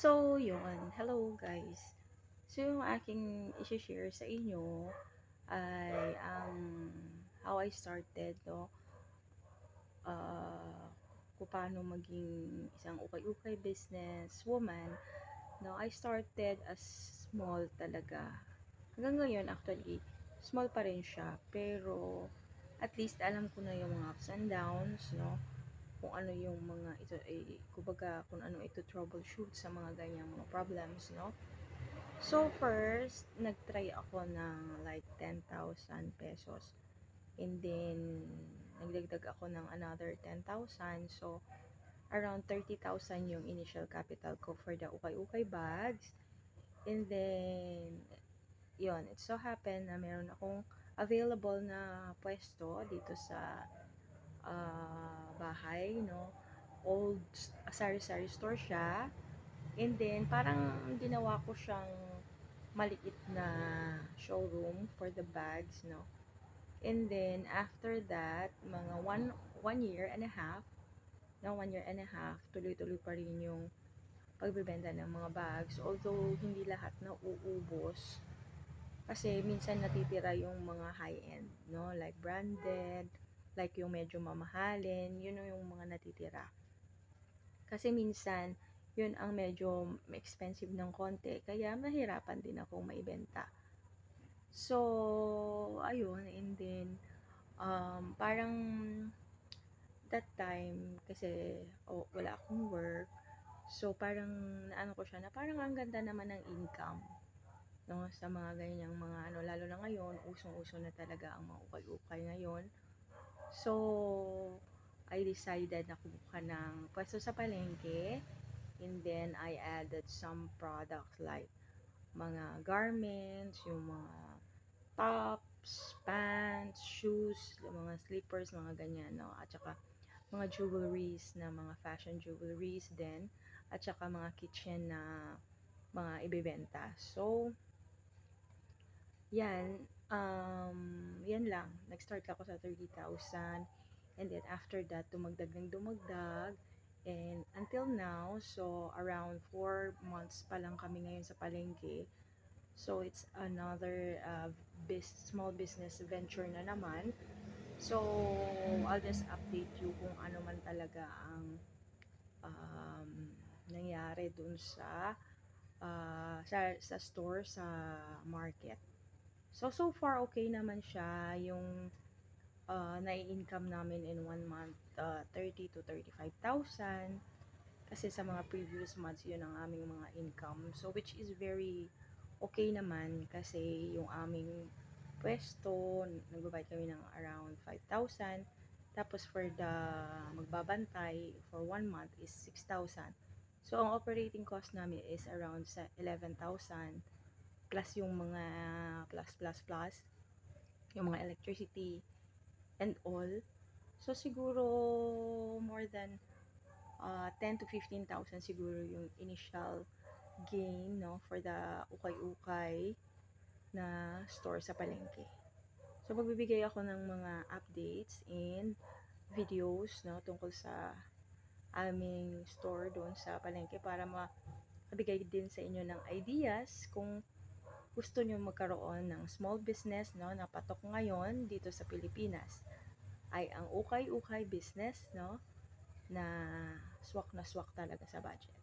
So, yun. Hello, guys. So, yung aking i-share sa inyo ay how I started, no? Kung paano maging isang ukay-ukay business woman. No, I started as small talaga. Hanggang ngayon, actually, small pa rin siya. Pero, at least alam ko na yung mga ups and downs, no? Kung ano yung mga ito ay kumbaga kung ano ito troubleshoot sa mga ganyang mga problems, no? So first, nagtry ako ng like 10,000 pesos. And then nagdagdag ako ng another 10,000. So around 30,000 yung initial capital ko for the ukay-ukay bags. And then yon, it so happened na meron akong available na pwesto dito sa bahay, no? Old sari-sari store siya. And then, parang ginawa ko siyang maliit na showroom for the bags, no? And then, after that, mga one year and a half, no, 1 year and a half, tuloy-tuloy pa rin yung pagbebenta ng mga bags. Although, hindi lahat na uubos. Kasi, minsan natitira yung mga high-end, no? Like branded, like yung medyo mamahalin, yun yung mga natitira. Kasi minsan, yun ang medyo expensive ng konti, kaya mahirapan din akong maibenta. So, ayun, and then, parang that time, kasi wala akong work, so parang naano ko siya na parang ang ganda naman ng income, no, sa mga ganyang mga ano, lalo na ngayon, usong-uso na talaga ang mga ukay-ukay ngayon. So, I decided na kumuha ng pwesto sa palengke. And then, I added some products like mga garments, yung mga tops, pants, shoes, yung mga slippers, mga ganyan, no? At saka, mga jewelries na mga fashion jewelries din. At saka, mga kitchen na mga ibebenta. So, yan. Yan lang. Nag-start ako sa 30,000. And then, after that, dumagdag ng dumagdag. And until now, so around 4 months pa lang kami ngayon sa palengke. So it's another small business venture na naman. So I'll just update you kung ano man talaga ang nangyari dun sa store sa market. So far okay naman siya yung nai-income namin in 1 month 30 to 35,000. Kasi sa mga previous months, yun ang aming mga income. So, which is very okay naman kasi yung aming pwesto, nagbabayad kami ng around 5,000. Tapos for the magbabantay for 1 month is 6,000. So, ang operating cost namin is around 11,000 plus yung mga plus, yung mga electricity and all. So, siguro more than 10 to 15,000 siguro yung initial gain, no, for the ukay-ukay na store sa palengke. So magbibigay ako ng mga updates and videos, no, tungkol sa aming store doon sa palengke para mabigay din sa inyo ng ideas kung gusto nyo magkaroon ng small business, no, na patok ngayon dito sa Pilipinas ay ang ukay-ukay business, no, na swak talaga sa budget.